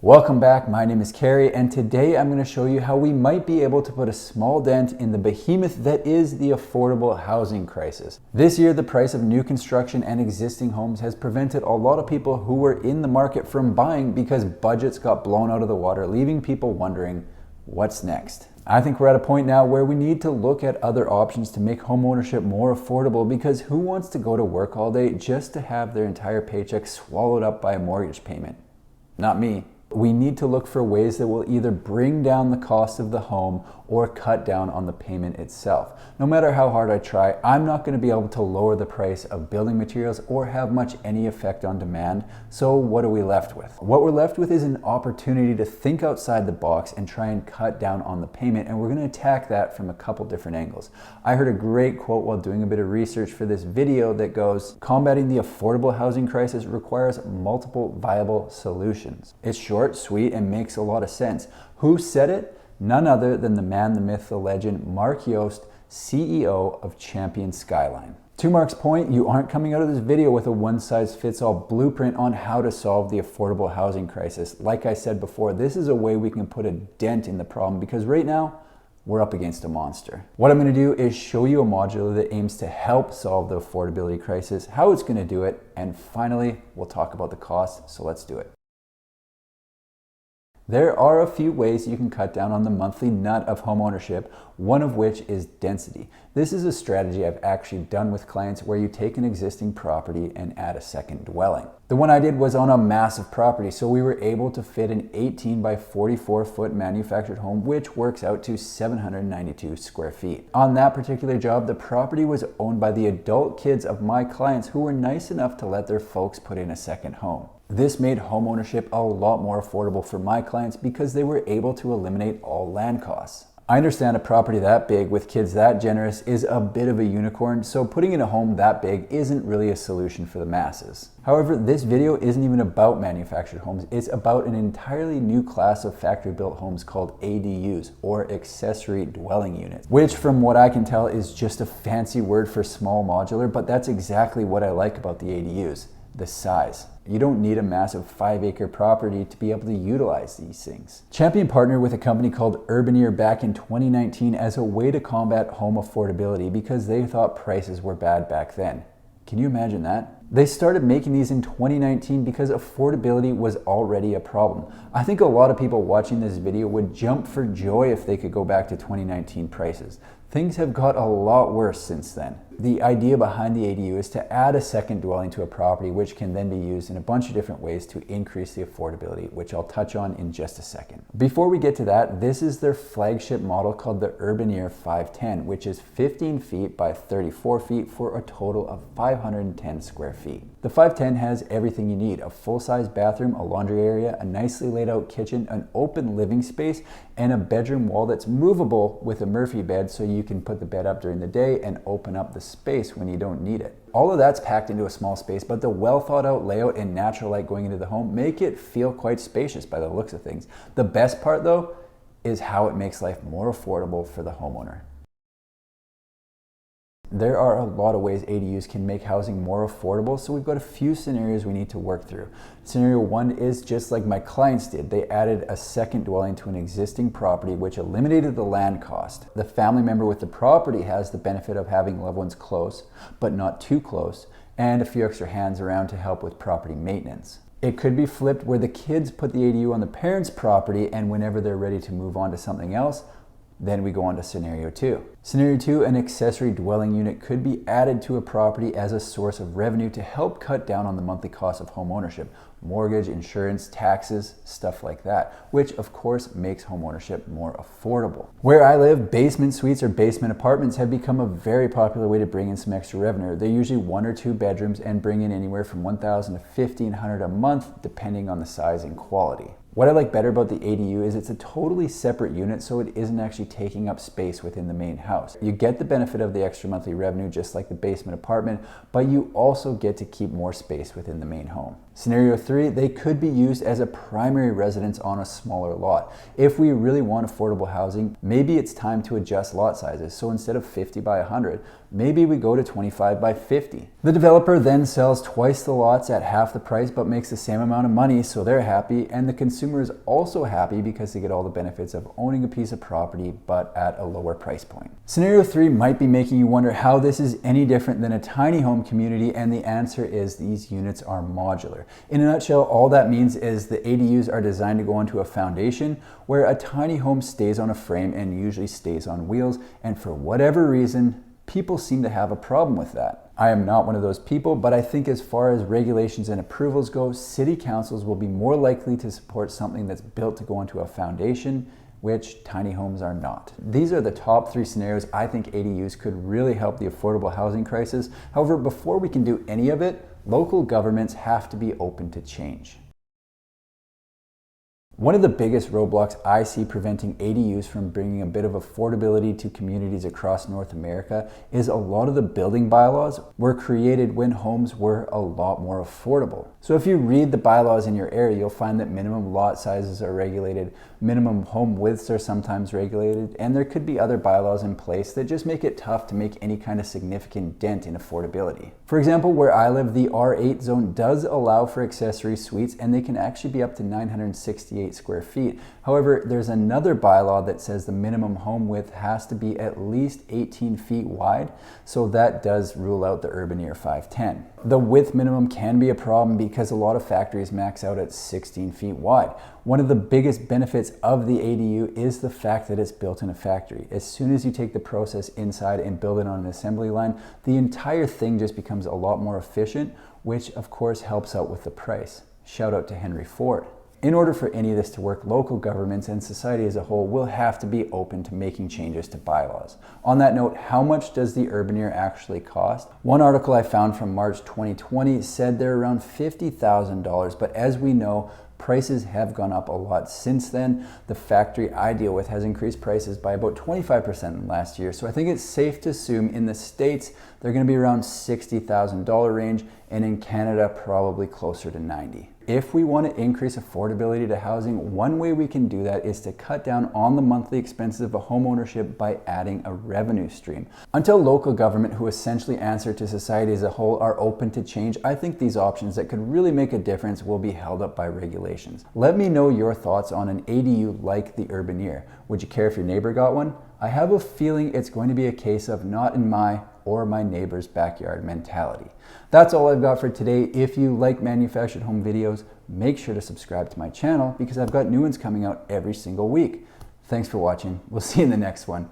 Welcome back, my name is Carrie, and today I'm going to show you how we might be able to put a small dent in the behemoth that is the affordable housing crisis. This year, the price of new construction and existing homes has prevented a lot of people who were in the market from buying because budgets got blown out of the water, leaving people wondering, what's next? I think we're at a point now where we need to look at other options to make homeownership more affordable, because who wants to go to work all day just to have their entire paycheck swallowed up by a mortgage payment? Not me. We need to look for ways that will either bring down the cost of the home or cut down on the payment itself. No matter how hard I try, I'm not going to be able to lower the price of building materials or have much any effect on demand. So what are we left with? What we're left with is an opportunity to think outside the box and try and cut down on the payment, and we're going to attack that from a couple different angles. I heard a great quote while doing a bit of research for this video that goes, "Combating the affordable housing crisis requires multiple viable solutions." It's short, sweet, and makes a lot of sense. Who said it? None other than the man, the myth, the legend, Mark Yost, CEO of Champion Skyline. To Mark's point, you aren't coming out of this video with a one-size-fits-all blueprint on how to solve the affordable housing crisis. Like I said before, this is a way we can put a dent in the problem, because right now, we're up against a monster. What I'm going to do is show you a modular that aims to help solve the affordability crisis, how it's going to do it, and finally, we'll talk about the cost, so let's do it. There are a few ways you can cut down on the monthly nut of homeownership, one of which is density. This is a strategy I've actually done with clients where you take an existing property and add a second dwelling. The one I did was on a massive property, so we were able to fit an 18 by 44 foot manufactured home, which works out to 792 square feet. On that particular job, the property was owned by the adult kids of my clients who were nice enough to let their folks put in a second home. This made homeownership a lot more affordable for my clients because they were able to eliminate all land costs. I understand a property that big with kids that generous is a bit of a unicorn, so putting in a home that big isn't really a solution for the masses. However, this video isn't even about manufactured homes, it's about an entirely new class of factory-built homes called ADUs, or accessory dwelling units, which from what I can tell is just a fancy word for small modular, but that's exactly what I like about the ADUs. The size. You don't need a massive 5-acre property to be able to utilize these things. Champion partnered with a company called Urbaneer back in 2019 as a way to combat home affordability because they thought prices were bad back then. Can you imagine that? They started making these in 2019 because affordability was already a problem. I think a lot of people watching this video would jump for joy if they could go back to 2019 prices. Things have got a lot worse since then. The idea behind the ADU is to add a second dwelling to a property, which can then be used in a bunch of different ways to increase the affordability, which I'll touch on in just a second. Before we get to that, this is their flagship model called the Urbaneer 510, which is 15 feet by 34 feet for a total of 510 square feet. The 510 has everything you need: a full-size bathroom, a laundry area, a nicely laid out kitchen, an open living space, and a bedroom wall that's movable with a Murphy bed so you can put the bed up during the day and open up the space when you don't need it. All of that's packed into a small space, but the well thought out layout and natural light going into the home make it feel quite spacious by the looks of things. The best part though is how it makes life more affordable for the homeowner. There are a lot of ways ADUs can make housing more affordable, so we've got a few scenarios we need to work through. Scenario one is just like my clients did. They added a second dwelling to an existing property, which eliminated the land cost. The family member with the property has the benefit of having loved ones close, but not too close, and a few extra hands around to help with property maintenance. It could be flipped where the kids put the ADU on the parents' property, and whenever they're ready to move on to something else, then we go on to scenario two. Scenario two, an accessory dwelling unit could be added to a property as a source of revenue to help cut down on the monthly cost of home ownership, mortgage, insurance, taxes, stuff like that, which of course makes home ownership more affordable. Where I live, basement suites or basement apartments have become a very popular way to bring in some extra revenue. They're usually 1 or 2 bedrooms and bring in anywhere from $1,000 to $1,500 a month, depending on the size and quality. What I like better about the ADU is it's a totally separate unit, so it isn't actually taking up space within the main house. You get the benefit of the extra monthly revenue just like the basement apartment, but you also get to keep more space within the main home. Scenario 3, they could be used as a primary residence on a smaller lot. If we really want affordable housing, maybe it's time to adjust lot sizes. So instead of 50 by 100, maybe we go to 25 by 50. The developer then sells twice the lots at half the price but makes the same amount of money, so they're happy, and the consumer is also happy because they get all the benefits of owning a piece of property but at a lower price point. Scenario 3 might be making you wonder how this is any different than a tiny home community, and the answer is these units are modular. In a nutshell, all that means is the ADUs are designed to go onto a foundation, where a tiny home stays on a frame and usually stays on wheels, and for whatever reason, people seem to have a problem with that. I am not one of those people, but I think as far as regulations and approvals go, city councils will be more likely to support something that's built to go onto a foundation, which tiny homes are not. These are the top 3 scenarios I think ADUs could really help the affordable housing crisis. However, before we can do any of it, local governments have to be open to change. One of the biggest roadblocks I see preventing ADUs from bringing a bit of affordability to communities across North America is a lot of the building bylaws were created when homes were a lot more affordable. So if you read the bylaws in your area, you'll find that minimum lot sizes are regulated, minimum home widths are sometimes regulated, and there could be other bylaws in place that just make it tough to make any kind of significant dent in affordability. For example, where I live, the R8 zone does allow for accessory suites, and they can actually be up to 968 square feet. However, there's another bylaw that says the minimum home width has to be at least 18 feet wide, so that does rule out the Urbaneer 510. The width minimum can be a problem because a lot of factories max out at 16 feet wide. One of the biggest benefits of the ADU is the fact that it's built in a factory. As soon as you take the process inside and build it on an assembly line, the entire thing just becomes a lot more efficient, which of course helps out with the price. Shout out to Henry Ford. In order for any of this to work, local governments and society as a whole will have to be open to making changes to bylaws. On that note, how much does the Urbaneer actually cost? One article I found from March 2020 said they're around $50,000, but as we know, prices have gone up a lot since then. The factory I deal with has increased prices by about 25% in the last year. So I think it's safe to assume in the States, they're going to be around $60,000 range, and in Canada, probably closer to 90. If we want to increase affordability to housing, one way we can do that is to cut down on the monthly expenses of a home ownership by adding a revenue stream. Until local government, who essentially answer to society as a whole, are open to change, I think these options that could really make a difference will be held up by regulations. Let me know your thoughts on an ADU like the Urbaneer. Would you care if your neighbor got one? I have a feeling it's going to be a case of not in my or my neighbor's backyard mentality. That's all I've got for today. If you like manufactured home videos, make sure to subscribe to my channel because I've got new ones coming out every single week. Thanks for watching. We'll see you in the next one.